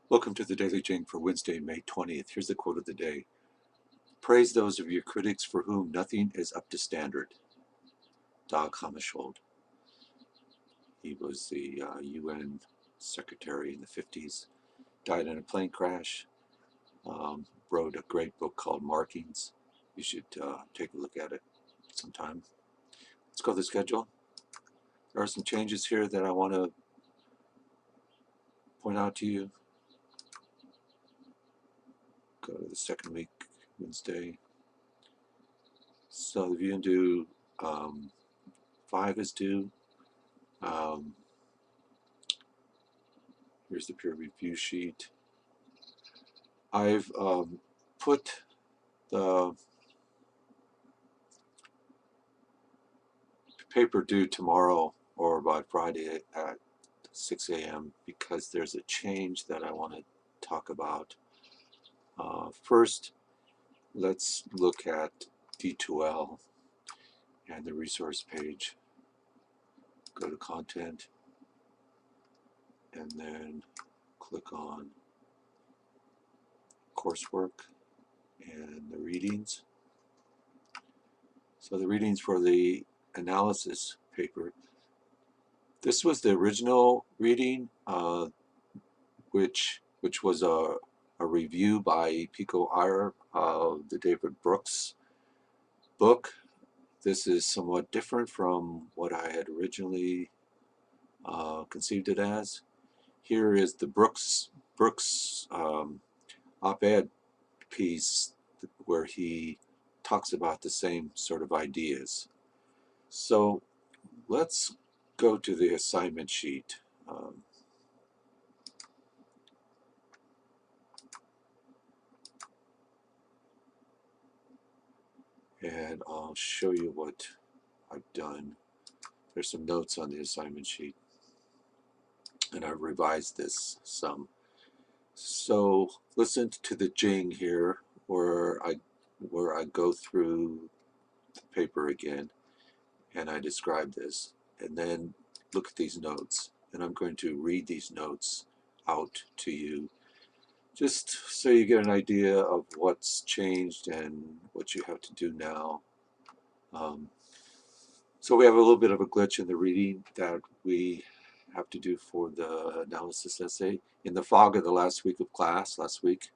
Welcome to the Daily Jing for Wednesday, May 20th. Here's the quote of the day. Praise those of your critics for whom nothing is up to standard. Dag Hammarskjöld. He was the UN secretary in the 50s, died in a plane crash, wrote a great book called Markings. You should take a look at it sometime. Let's go to the schedule. There are some changes here that I want to point out to you. Go to the second week, Wednesday. So if you can do 5 is due. Here's the peer review sheet. I've put the paper due tomorrow or by Friday at 6 a.m. because there's a change that I want to talk about. First, let's look at D2L and the resource page. Go to content and then click on coursework and the readings. So the readings for the analysis paper. This was the original reading, which was a review by Pico Iyer of the David Brooks book. This is somewhat different from what I had originally conceived it as. Here is the Brooks op-ed piece where he talks about the same sort of ideas. So let's go to the assignment sheet. And I'll show you what I've done. There's some notes on the assignment sheet, and I've revised this some. So listen to the jing here, where I go through the paper again, and I describe this, and then look at these notes, and I'm going to read these notes out to you, just so you get an idea of what's changed and what you have to do now. So we have a little bit of a glitch in the reading that we have to do for the analysis essay. In the fog of the last week of class, last week,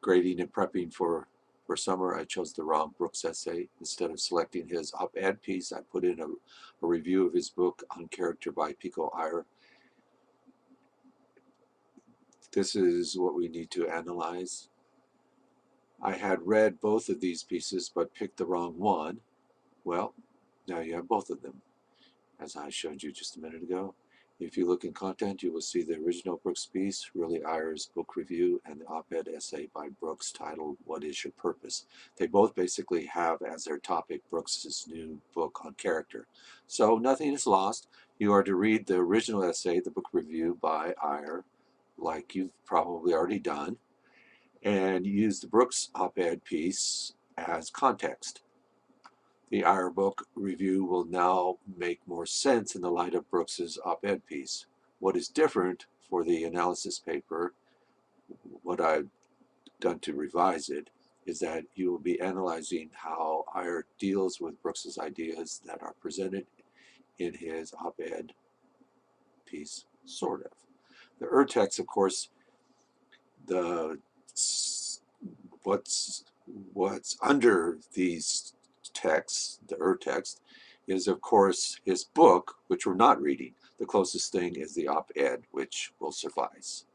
grading and prepping for summer, I chose the wrong Brooks essay. Instead of selecting his op-ed piece, I put in a review of his book on character by Pico Iyer. This is what we need to analyze. I had read both of these pieces but picked the wrong one. Well, now you have both of them, as I showed you just a minute ago. If you look in content, you will see the original Brooks piece, really Iyer's book review, and the op-ed essay by Brooks titled, What is Your Purpose? They both basically have as their topic Brooks's new book on character. So nothing is lost. You are to read the original essay, the book review by Iyer, like you've probably already done, and use the Brooks op-ed piece as context. The Iyer book review will now make more sense in the light of Brooks's op-ed piece. What is different for the analysis paper, what I've done to revise it, is that you will be analyzing how Iyer deals with Brooks's ideas that are presented in his op-ed piece, sort of. The text, of course, what's under these texts, the text, is of course his book, which we're not reading. The closest thing is the op-ed, which will suffice.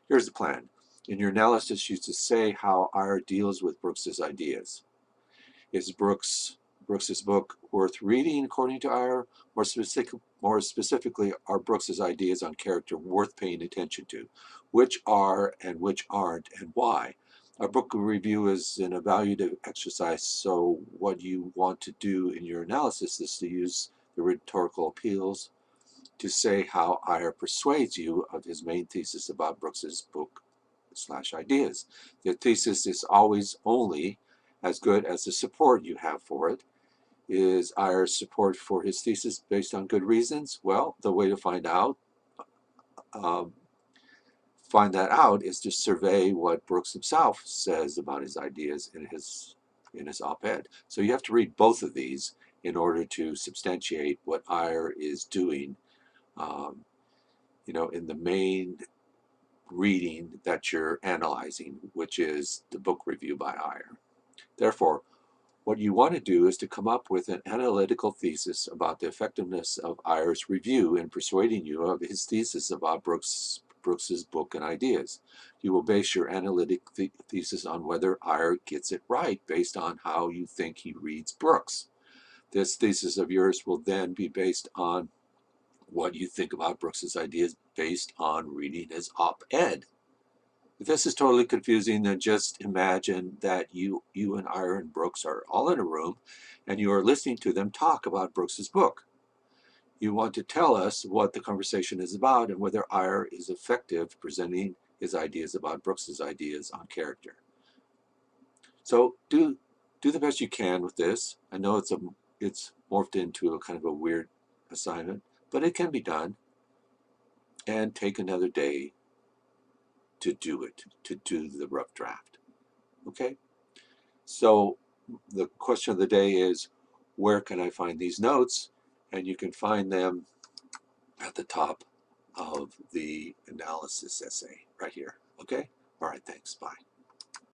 Here's the plan. In your analysis, you should say how Iyer deals with Brooks's ideas. Is Brooks's book worth reading according to Iyer? More specifically, are Brooks's ideas on character worth paying attention to? Which are and which aren't, and why? A book review is an evaluative exercise, so what you want to do in your analysis is to use the rhetorical appeals to say how Iyer persuades you of his main thesis about Brooks's book/ideas. The thesis is always only as good as the support you have for it. Is Iyer's support for his thesis based on good reasons? Well, the way to find out find that out is to survey what Brooks himself says about his ideas in his op-ed. So you have to read both of these in order to substantiate what Iyer is doing, in the main reading that you're analyzing, which is the book review by Iyer. Therefore, what you want to do is to come up with an analytical thesis about the effectiveness of Iyer's review in persuading you of his thesis about Brooks's book and ideas. You will base your analytic thesis on whether Iyer gets it right based on how you think he reads Brooks. This thesis of yours will then be based on what you think about Brooks's ideas based on reading his op-ed. If this is totally confusing, then just imagine that you and Iyer and Brooks are all in a room and you are listening to them talk about Brooks's book. You want to tell us what the conversation is about and whether Iyer is effective presenting his ideas about Brooks's ideas on character. So do the best you can with this. I know it's morphed into a kind of a weird assignment, but it can be done. And take another day to do it, to do the rough draft. Okay? So the question of the day is, where can I find these notes? And you can find them at the top of the analysis essay right here. Okay? All right, thanks. Bye.